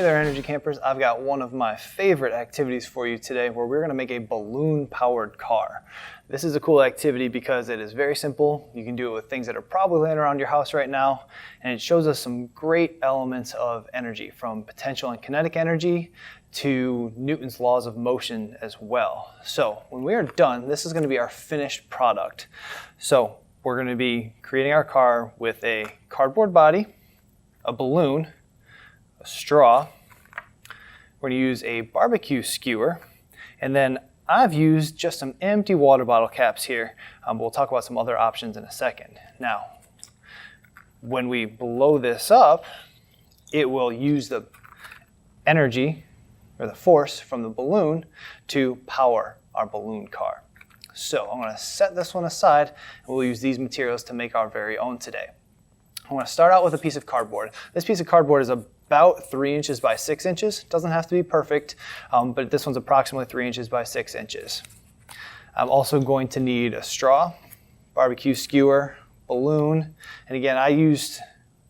Hey there, Energy Campers. I've got one of my favorite activities for you today where we're going to make a balloon-powered car. This is a cool activity because it is very simple. You can do it with things that are probably laying around your house right now, and it shows us some great elements of energy, from potential and kinetic energy to Newton's laws of motion as well. So when we are done, this is going to be our finished product. So we're going to be creating our car with a cardboard body, a balloon, a straw. We're going to use a barbecue skewer, and then I've used just some empty water bottle caps here. We'll talk about some other options in a second. Now, when we blow this up, it will use the energy or the force from the balloon to power our balloon car. So I'm going to set this one aside, and we'll use these materials to make our very own today. I'm going to start out with a piece of cardboard. This piece of cardboard is about 3 inches by 6 inches. Doesn't have to be perfect, but this one's approximately 3 inches by 6 inches. I'm also going to need a straw, barbecue skewer, balloon, and again, I used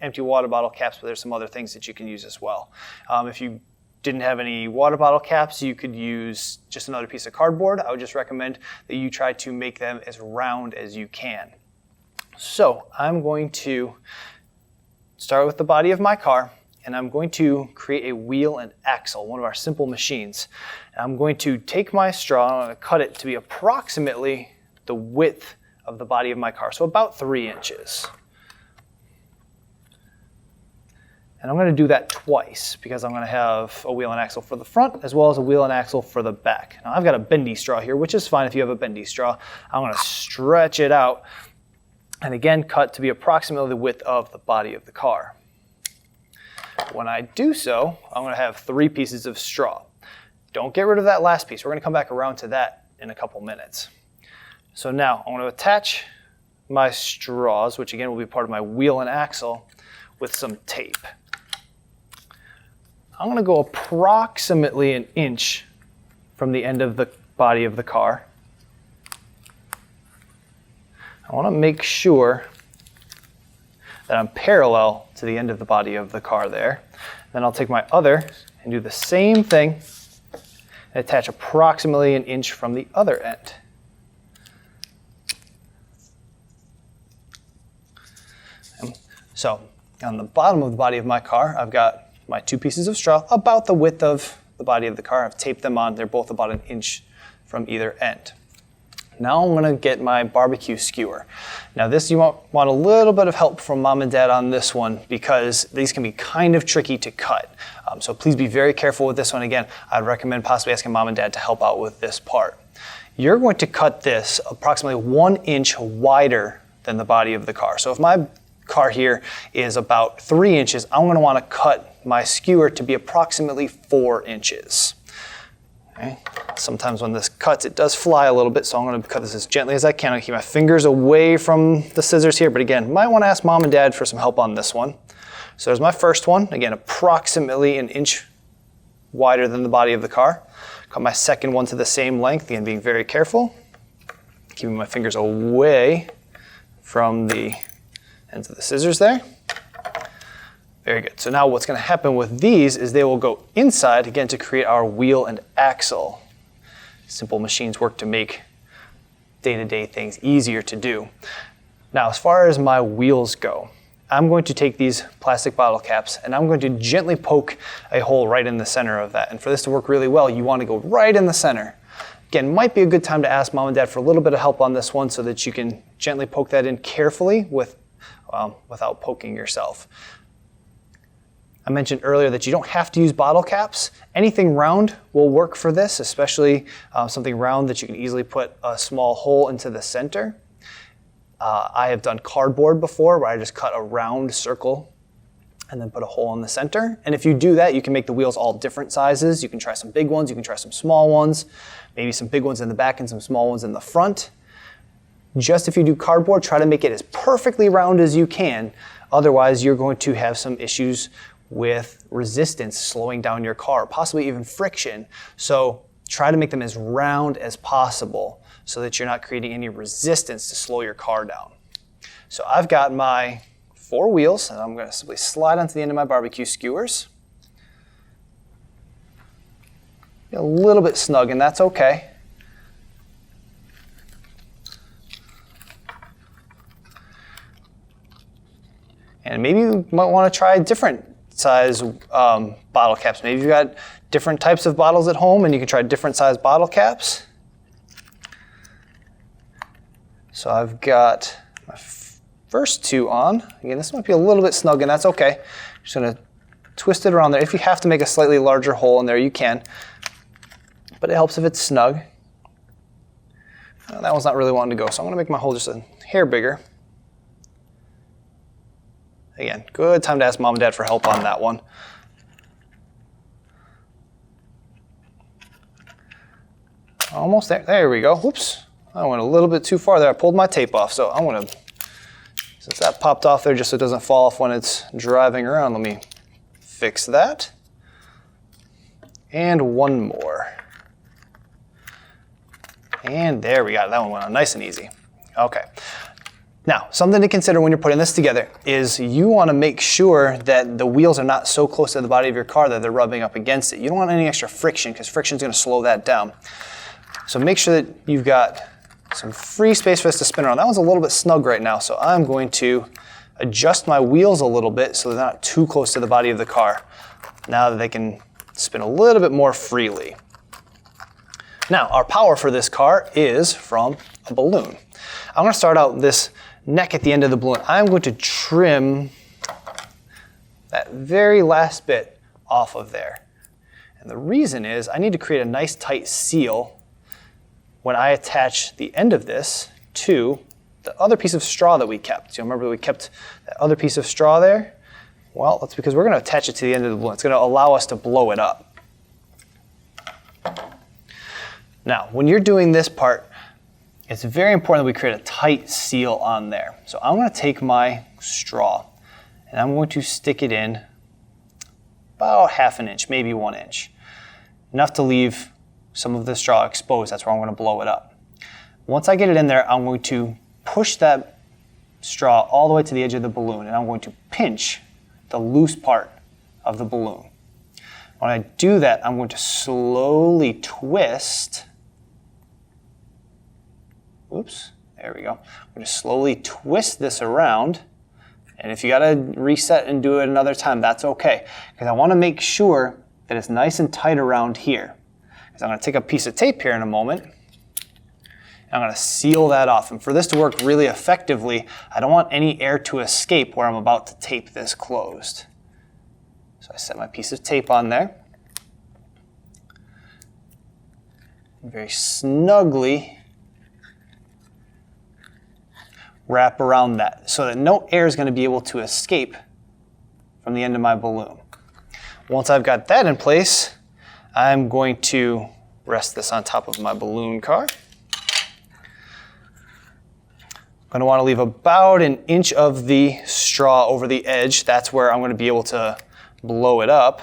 empty water bottle caps, but there's some other things that you can use as well. If you didn't have any water bottle caps, you could use just another piece of cardboard. I would just recommend that you try to make them as round as you can. So I'm going to start with the body of my car, and I'm going to create a wheel and axle, one of our simple machines. And I'm going to take my straw and I'm going to cut it to be approximately the width of the body of my car, so about 3 inches. And I'm going to do that twice because I'm going to have a wheel and axle for the front as well as a wheel and axle for the back. Now I've got a bendy straw here, which is fine if you have a bendy straw. I'm going to stretch it out and again cut to be approximately the width of the body of the car. When I do so, I'm going to have 3 pieces of straw. Don't get rid of that last piece. We're going to come back around to that in a couple minutes. So now I'm going to attach my straws, which again will be part of my wheel and axle, with some tape. I'm going to go approximately 1 inch from the end of the body of the car. I want to make sure that I'm parallel to the end of the body of the car there. Then I'll take my other and do the same thing and attach approximately 1 inch from the other end. So on the bottom of the body of my car, I've got my 2 pieces of straw about the width of the body of the car. I've taped them on. They're both about 1 inch from either end. Now I'm going to get my barbecue skewer. Now this, you want a little bit of help from mom and dad on this one because these can be kind of tricky to cut. So please be very careful with this one. Again, I'd recommend possibly asking mom and dad to help out with this part. You're going to cut this approximately 1 inch wider than the body of the car. So if my car here is about 3 inches, I'm going to want to cut my skewer to be approximately 4 inches. Okay. Sometimes when this cuts, it does fly a little bit, so I'm going to cut this as gently as I can. I keep my fingers away from the scissors here, but again, might want to ask mom and dad for some help on this one. So there's my first one, again, approximately 1 inch wider than the body of the car. Cut my second one to the same length, again, being very careful, keeping my fingers away from the ends of the scissors there. Very good. So now what's going to happen with these is they will go inside, again, to create our wheel and axle. Simple machines work to make day-to-day things easier to do. Now, as far as my wheels go, I'm going to take these plastic bottle caps and I'm going to gently poke a hole right in the center of that. And for this to work really well, you want to go right in the center. Again, might be a good time to ask mom and dad for a little bit of help on this one so that you can gently poke that in carefully without poking yourself. I mentioned earlier that you don't have to use bottle caps. Anything round will work for this, especially something round that you can easily put a small hole into the center. I have done cardboard before where I just cut a round circle and then put a hole in the center. And if you do that, you can make the wheels all different sizes. You can try some big ones, you can try some small ones, maybe some big ones in the back and some small ones in the front. Just if you do cardboard, try to make it as perfectly round as you can. Otherwise, you're going to have some issues with resistance slowing down your car, possibly even friction. So try to make them as round as possible so that you're not creating any resistance to slow your car down. So I've got my 4 wheels, and I'm going to simply slide onto the end of my barbecue skewers. a little bit snug, and that's okay. And maybe you might want to try different size bottle caps. Maybe you've got different types of bottles at home and you can try different size bottle caps. So I've got my first two on. Again, this might be a little bit snug and that's okay. Just gonna twist it around there. If you have to make a slightly larger hole in there, you can. But it helps if it's snug. That one's not really wanting to go, so I'm gonna make my hole just a hair bigger. Again, good time to ask mom and dad for help on that one. Almost there. There we go. Whoops. I went a little bit too far there. I pulled my tape off. So I'm going to, since that popped off there just so it doesn't fall off when it's driving around, let me fix that. And one more. And there we go. That one went on nice and easy. Okay. Now, something to consider when you're putting this together is you want to make sure that the wheels are not so close to the body of your car that they're rubbing up against it. You don't want any extra friction because friction is going to slow that down. So make sure that you've got some free space for this to spin around. That one's a little bit snug right now, so I'm going to adjust my wheels a little bit so they're not too close to the body of the car. Now that they can spin a little bit more freely. Now, our power for this car is from a balloon. I'm going to start out this neck at the end of the balloon. I'm going to trim that very last bit off of there. And the reason is I need to create a nice tight seal when I attach the end of this to the other piece of straw that we kept. So remember that we kept that other piece of straw there? Well, that's because we're going to attach it to the end of the balloon. It's going to allow us to blow it up. Now, when you're doing this part, it's very important that we create a tight seal on there. So I'm going to take my straw and I'm going to stick it in about ½ an inch, maybe 1 inch. Enough to leave some of the straw exposed. That's where I'm going to blow it up. Once I get it in there, I'm going to push that straw all the way to the edge of the balloon and I'm going to pinch the loose part of the balloon. When I do that, I'm going to slowly twist. Oops, there we go. I'm going to slowly twist this around. And if you got to reset and do it another time, that's okay. Because I want to make sure that it's nice and tight around here. Because I'm going to take a piece of tape here in a moment. And I'm going to seal that off. And for this to work really effectively, I don't want any air to escape where I'm about to tape this closed. So I set my piece of tape on there. And very snugly wrap around that so that no air is going to be able to escape from the end of my balloon. Once I've got that in place, I'm going to rest this on top of my balloon car. I'm going to want to leave about 1 inch of the straw over the edge. That's where I'm going to be able to blow it up.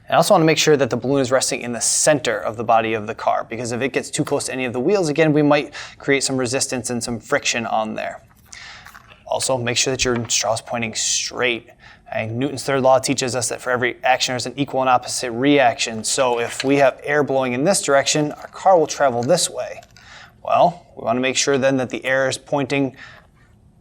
I also want to make sure that the balloon is resting in the center of the body of the car, because if it gets too close to any of the wheels, again, we might create some resistance and some friction on there. Also, make sure that your straw is pointing straight. Newton's third law teaches us that for every action there's an equal and opposite reaction. So if we have air blowing in this direction, our car will travel this way. Well, we want to make sure then that the air is pointing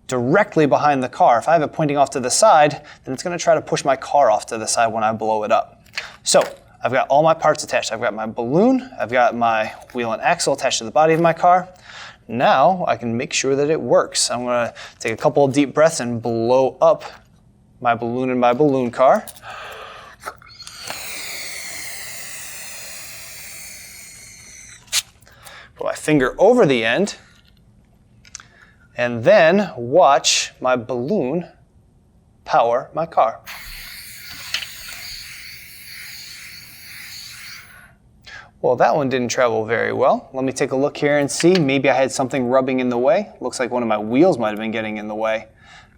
directly behind the car. If I have it pointing off to the side, then it's going to try to push my car off to the side when I blow it up. So I've got all my parts attached. I've got my balloon, I've got my wheel and axle attached to the body of my car. Now I can make sure that it works. I'm going to take a couple of deep breaths and blow up my balloon in my balloon car. Put my finger over the end and then watch my balloon power my car. Well, that one didn't travel very well. Let me take a look here and see. Maybe I had something rubbing in the way. Looks like one of my wheels might have been getting in the way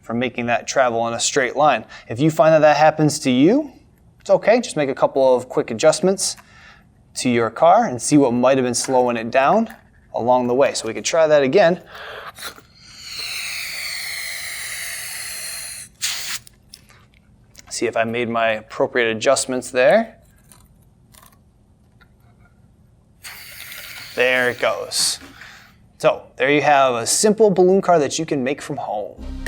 from making that travel in a straight line. If you find that that happens to you, it's okay. Just make a couple of quick adjustments to your car and see what might have been slowing it down along the way. So we could try that again. See if I made my appropriate adjustments there. There it goes. So there you have a simple balloon car that you can make from home.